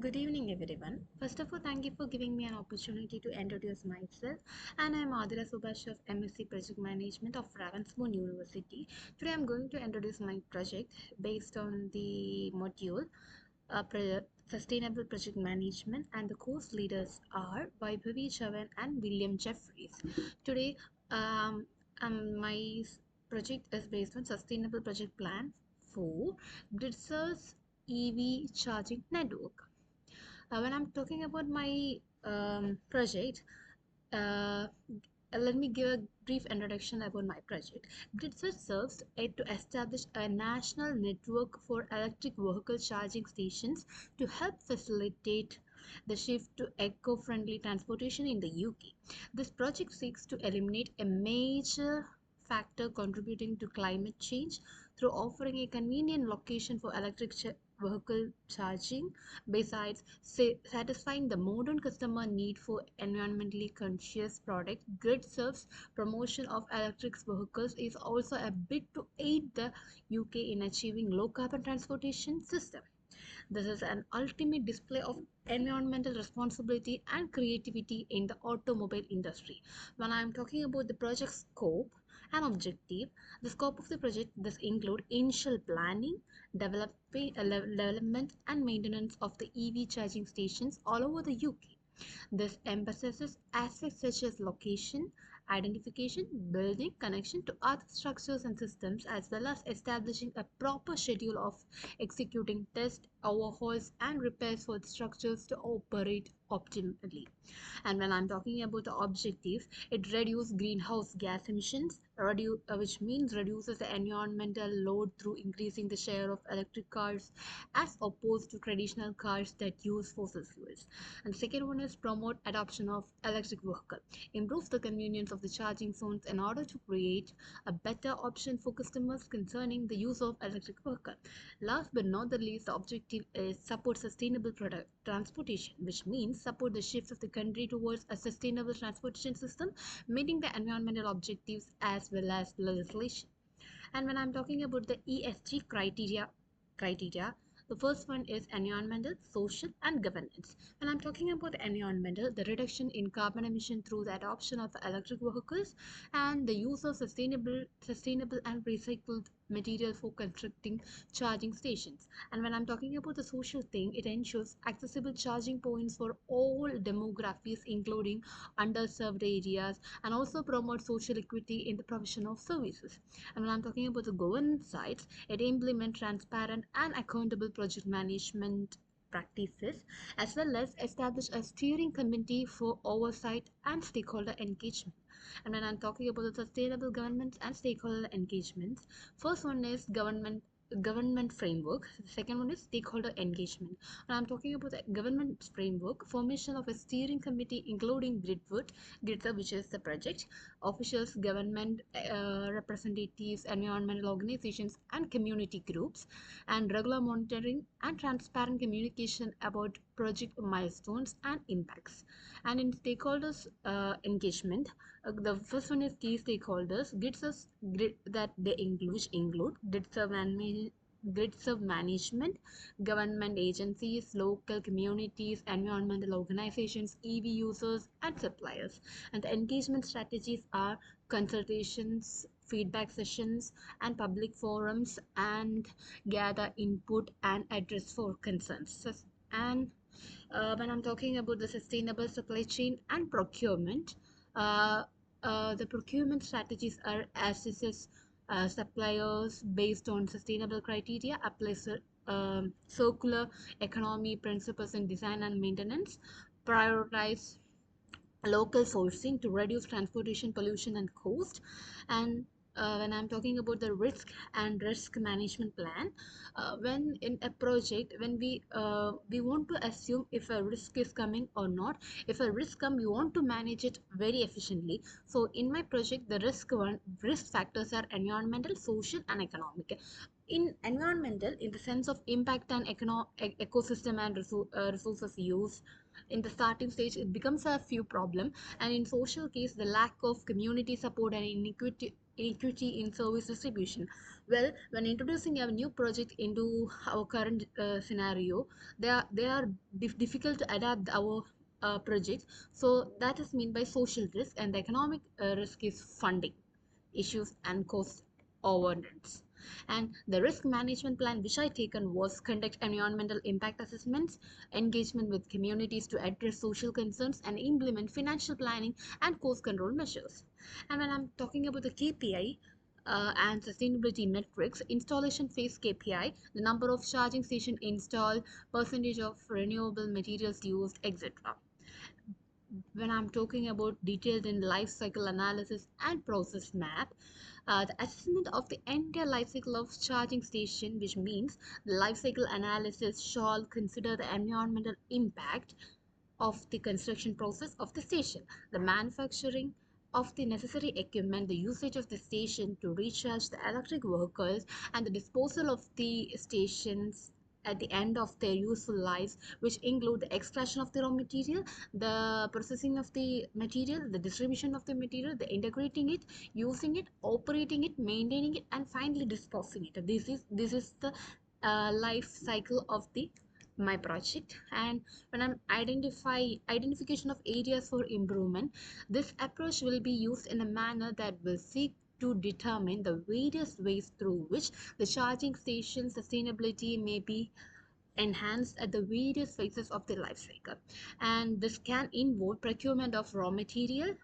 Good evening, everyone. First of all, thank you for giving me an opportunity to introduce myself. And I'm Adira Subhash of MSc Project Management of Ravensbourne University. Today, I'm going to introduce my project based on the module Sustainable Project Management, and the course leaders are Vaibhavi Chavan and William Jeffries. Today, um, my project is based on Sustainable Project Plan for Gridsers EV Charging Network. When I'm talking about my project, uh, let me give a brief introduction about my project. GridSearch serves to establish a national network for electric vehicle charging stations to help facilitate the shift to eco-friendly transportation in the UK. This project seeks to eliminate a major factor contributing to climate change through offering a convenient location for electric vehicle charging. Besides satisfying the modern customer need for environmentally conscious product, Grid serves promotion of electric vehicles is also a bit to aid the UK in achieving low carbon transportation system. This is an ultimate display of environmental responsibility and creativity in the automobile industry. When I am talking about the project scope and objective, the scope of the project this include initial planning, development and maintenance of the EV charging stations all over the UK. This emphasizes aspects such as location, identification, building connection to other structures and systems, as well as establishing a proper schedule of executing tests, overhauls, and repairs for the structures to operate optimally. And when I'm talking about the objective, it reduces greenhouse gas emissions, which means reduces the environmental load through increasing the share of electric cars as opposed to traditional cars that use fossil fuels. And the second one is promote adoption of electric vehicle, improves the convenience of the charging zones in order to create a better option for customers concerning the use of electric vehicle. Last but not the least, the objective is support sustainable product transportation, which means support the shift of the country towards a sustainable transportation system, meeting the environmental objectives as well as legislation. And when I'm talking about the ESG criteria, the first one is environmental, social, and governance. When I'm talking about the environmental, the reduction in carbon emission through the adoption of electric vehicles and the use of sustainable and recycled material for constructing charging stations. And when I'm talking about the social thing, it ensures accessible charging points for all demographics, including underserved areas, and also promote social equity in the provision of services. And when I'm talking about the governance sides, it implements transparent and accountable project management practices, as well as establish a steering committee for oversight and stakeholder engagement. And when I'm talking about the sustainable government and stakeholder engagements, first one is government framework, the second one is stakeholder engagement. When I'm talking about the government framework, formation of a steering committee including Gridser, which is the project, officials, government representatives, environmental organizations, and community groups, and regular monitoring and transparent communication about project milestones and impacts. And in stakeholders engagement, the first one is key stakeholders. Grid that they include grid serve management, government agencies, local communities, environmental organizations, EV users, and suppliers. And the engagement strategies are consultations, feedback sessions, and public forums, and gather input and address for concerns. And when I'm talking about the sustainable supply chain and procurement, uh, the procurement strategies are assesses suppliers based on sustainable criteria, applies circular economy principles in design and maintenance, prioritize local sourcing to reduce transportation pollution and cost. And when I'm talking about the risk management plan, when in a project, when we want to assume if a risk is coming or not. If a risk come, we want to manage it very efficiently. So in my project, the risk factors are environmental, social, and economic. In environmental, in the sense of impact and ecosystem and resources use, in the starting stage it becomes a few problem, and in social case the lack of community support and inequity in service distribution. Well, when introducing a new project into our current scenario, they are difficult to adapt our project. So that is mean by social risk, and the economic risk is funding issues and cost overruns. And the risk management plan which I taken was conduct environmental impact assessments, engagement with communities to address social concerns, and implement financial planning and cost control measures. And when I'm talking about the KPI and sustainability metrics, installation phase KPI, the number of charging station installed, percentage of renewable materials used, etc. When I'm talking about detailed in life cycle analysis and process map, the assessment of the entire life cycle of charging station, which means the life cycle analysis shall consider the environmental impact of the construction process of the station, the manufacturing of the necessary equipment, the usage of the station to recharge the electric vehicles, and the disposal of the stations at the end of their useful lives, which include the extraction of the raw material, the processing of the material, the distribution of the material, the integrating it, using it, operating it, maintaining it, and finally disposing it. This is the life cycle of the my project. And when I'm identification of areas for improvement, this approach will be used in a manner that will seek to determine the various ways through which the charging station sustainability may be enhanced at the various phases of the life cycle. And this can involve procurement of raw material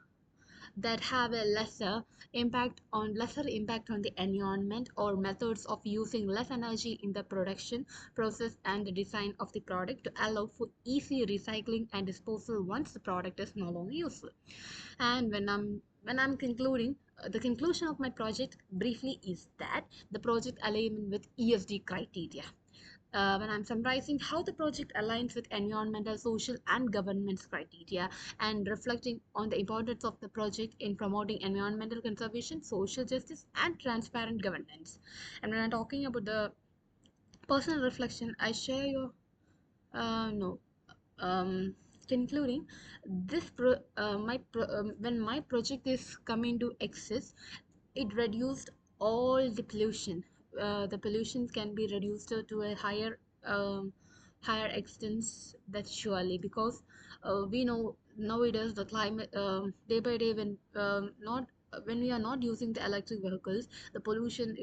that have a lesser impact on the environment, or methods of using less energy in the production process and the design of the product to allow for easy recycling and disposal once the product is no longer useful. And when I'm concluding, the conclusion of my project briefly is that the project alignment with ESG criteria. When I'm summarizing how the project aligns with environmental, social, and governance criteria, and reflecting on the importance of the project in promoting environmental conservation, social justice, and transparent governance. And when I'm talking about the personal reflection, I share your no. Um, Concluding, when my project is coming to excess, it reduced all the pollution. The pollution can be reduced to a higher extent, that surely, because we know nowadays the climate, day by day, not when we are not using the electric vehicles, the pollution,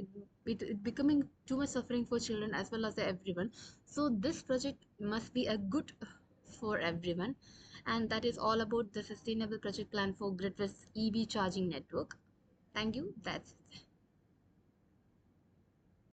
it becoming too much suffering for children as well as everyone. So this project must be a good for everyone. And that is all about the sustainable project plan for gridless EV charging network. Thank you. That's it.